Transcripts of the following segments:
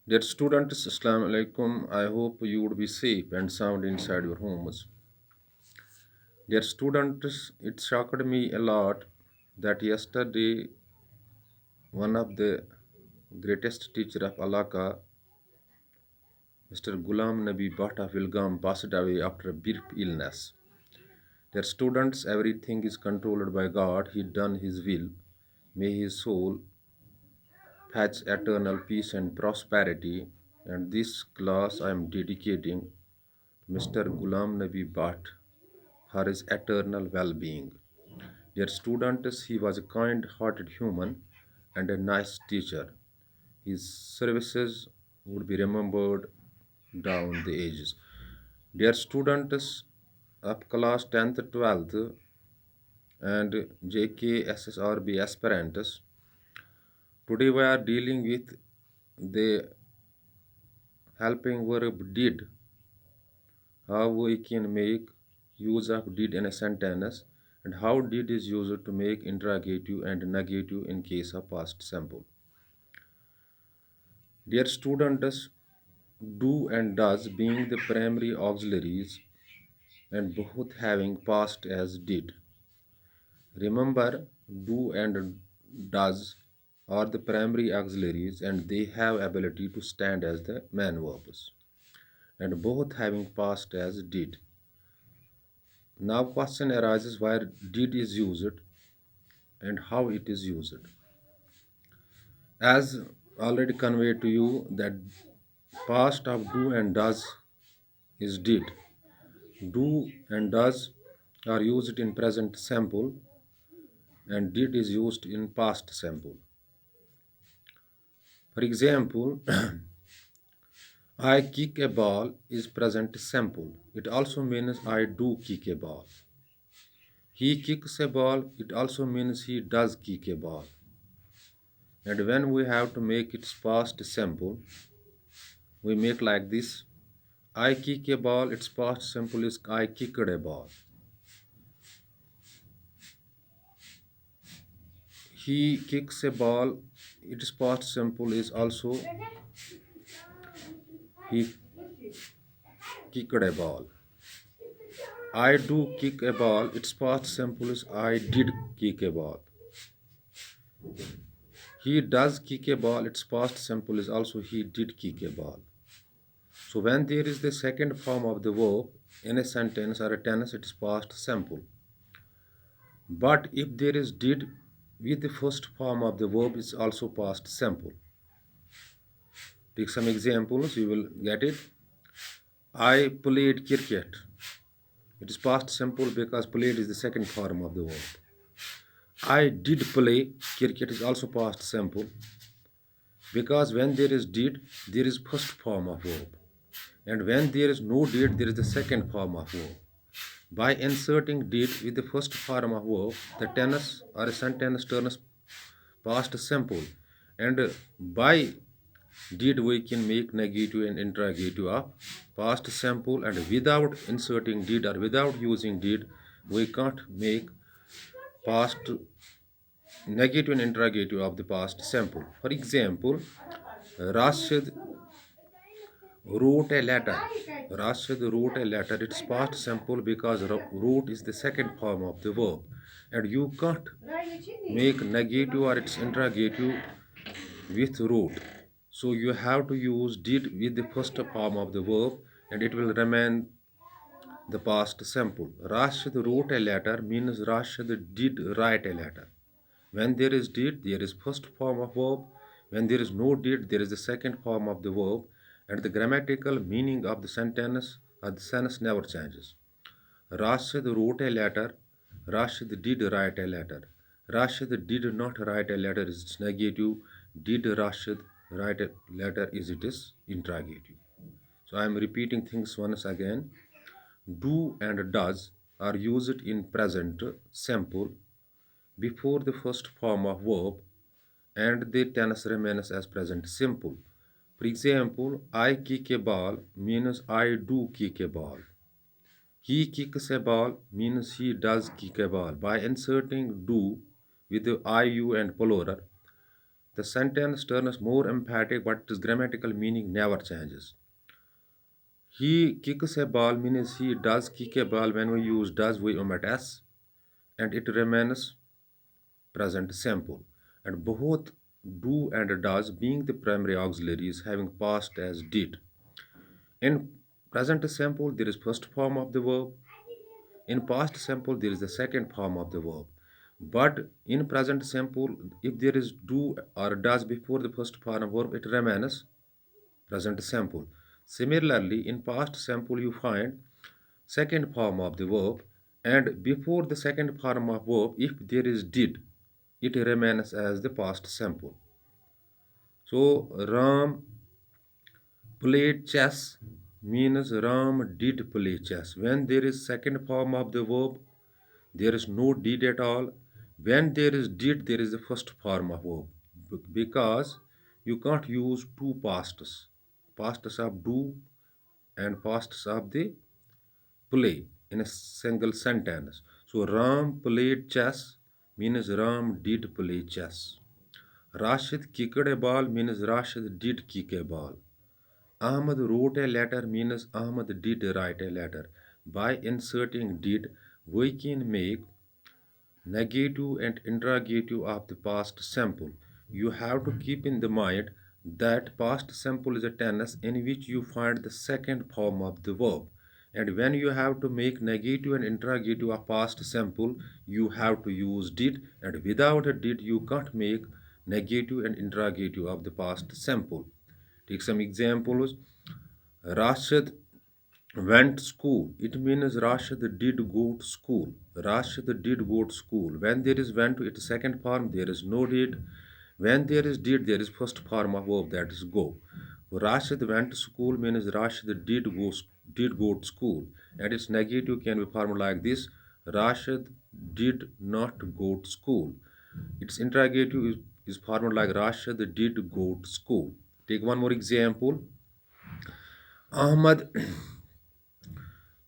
Dear students, Assalamu alaikum. I hope you would be safe and sound inside your homes. Dear students, it shocked me a lot that yesterday one of the greatest teacher of Alaka, Mr. Ghulam Nabi Bhatta Wilgam, passed away after a brief illness. Dear students, everything is controlled by God. He done His will. May His soul fetch eternal peace and prosperity. And this class I am dedicating Mr. Ghulam Nabi Bhatt for his eternal well being. Dear students, he was a kind hearted human and a nice teacher. His services would be remembered down the ages. Dear students of class 10th, 12th, and JKSSRB aspirants, today we are dealing with the helping verb did, how we can make use of did in a sentence, and how did is used to make interrogative and negative in case of past simple. Dear students, do and does being the primary auxiliaries and both having past as did. Remember, do and does are the primary auxiliaries and they have ability to stand as the main verbs and both having past as did. Now question arises where did is used and how it is used. As already conveyed to you that past of do and does is did. Do and does are used in present simple and did is used in past simple. For example, I kick a ball is present simple. It also means I do kick a ball. He kicks a ball, it also means he does kick a ball. And when we have to make its past simple, we make like this. I kick a ball, its past simple is I kicked a ball. He kicks a ball, its past simple is also he kicked a ball. I do kick a ball, its past simple is I did kick a ball. He does kick a ball, its past simple is also he did kick a ball. So when there is the second form of the verb in a sentence or a tense, it is past simple. But if there is did with the first form of the verb, it's also past simple. Take some examples, you will get it. I played cricket. It is past simple because played is the second form of the verb. I did play cricket is also past simple because when there is did, there is first form of verb. And when there is no did, there is the second form of verb. By inserting did with the first form of verb, the tense or a sentence turns past simple. And by did we can make negative and interrogative of past simple, and without inserting did or without using did we can't make past negative and interrogative of the past simple. For example, Rashid wrote a letter. Rashid wrote a letter. It's past simple because wrote is the second form of the verb, and you can't make negative or its interrogative with wrote. So you have to use did with the first form of the verb, and it will remain the past simple. Rashid wrote a letter means Rashid did write a letter. When there is did, there is first form of verb. When there is no did, there is the second form of the verb, and the grammatical meaning of the sentence or the sentence never changes. Rashid wrote a letter. Rashid did write a letter. Rashid did not write a letter is negative. Did Rashid write a letter is it is interrogative. So I am repeating things once again. Do and does are used in present simple before the first form of verb and the tense remains as present simple. For example, I kick a ball means I do kick a ball. He kicks a ball means he does kick a ball. By inserting do with the I, you and plural, The sentence turns more emphatic, but its grammatical meaning never changes. He kicks a ball means he does kick a ball. When we use does, we omit s, and it remains present simple. And both do and does being the primary auxiliaries having past as did. In present simple, there is first form of the verb. In past simple, there is the second form of the verb. But in present simple, if there is do or does before the first form of verb, it remains present simple. Similarly, in past simple, you find second form of the verb, and before the second form of verb, if there is did, it remains as the past simple. So Ram played chess means Ram did play chess. When there is second form of the verb, there is no did at all. When there is did, there is the first form of verb. Because you can't use two pasts. Pasts of do and pasts of the play in a single sentence. So Ram played chess means Ram did play chess. Rashid kicked a ball means Rashid did kick a ball. Ahmad wrote a letter means Ahmad did write a letter. By inserting did, we can make negative and interrogative of the past simple. You have to keep in the mind that past simple is a tense in which you find the second form of the verb. And when you have to make negative and interrogative of past simple, you have to use did, and without a did, you can't make negative and interrogative of the past simple. Take some examples. Rashid went to school. It means Rashid did go to school. Rashid did go to school. When there is went to its second form, there is no did. When there is did, there is first form of verb, that is go. Rashid went to school means Rashid did go to school, and its negative can be formed like this: Rashid did not go to school. Its interrogative is formed like Rashid did go to school. Take one more example. Ahmad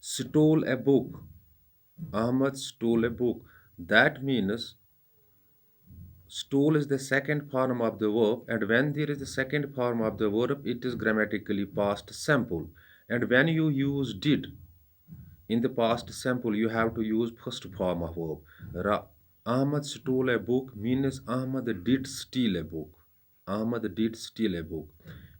stole a book. Ahmad stole a book. That means stole is the second form of the verb, and when there is the second form of the verb, it is grammatically past simple. And when you use did in the past simple, you have to use first form of verb. Ahmad stole a book means Ahmad did steal a book. Ahmad did steal a book.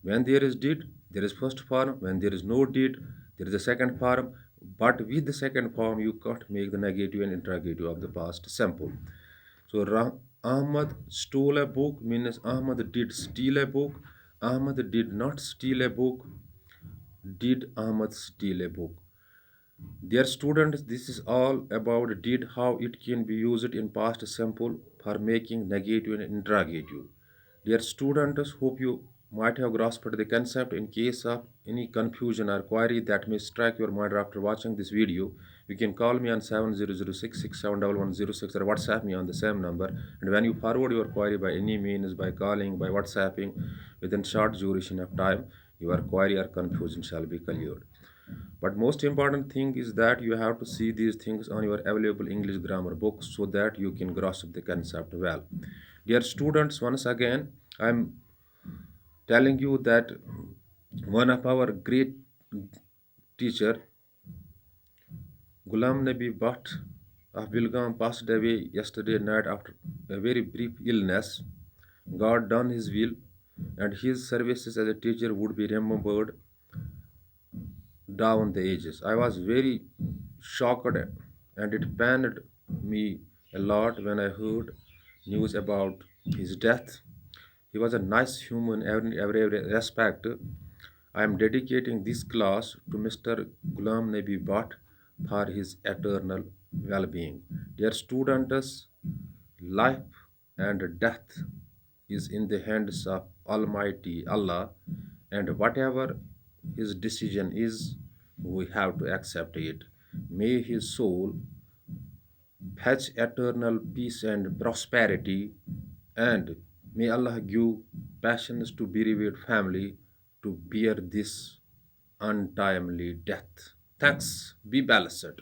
When there is did, there is first form. When there is no did, there is a second form. But with the second form, you can't make the negative and interrogative of the past simple. So Ahmad stole a book means Ahmad did steal a book. Ahmad did not steal a book. Did Ahmad steal a book? Dear students, this is all about did, how it can be used in past simple for making negative and interrogative. Dear students, hope you might have grasped the concept. In case of any confusion or query that may strike your mind after watching this video, you can call me on 7006671106 or WhatsApp me on the same number. And when you forward your query by any means, by calling, by WhatsApping, within short duration of time, your query or confusion shall be cleared. But most important thing is that you have to see these things on your available English grammar books so that you can grasp the concept well. Dear students, once again, I'm telling you that one of our great teacher, Ghulam Nabi Bhatt of Bilgam, passed away yesterday night after a very brief illness. God done his will, and his services as a teacher would be remembered down the ages. I was very shocked, and it pained me a lot when I heard news about his death. He was a nice human in every respect. I am dedicating this class to Mr. Ghulam Nabi Bhatt for his eternal well being. Dear students, life and death is in the hands of Almighty Allah, and whatever his decision is, we have to accept it. May his soul fetch eternal peace and prosperity, and may Allah give patience to bereaved family to bear this untimely death. Thanks. Be blessed.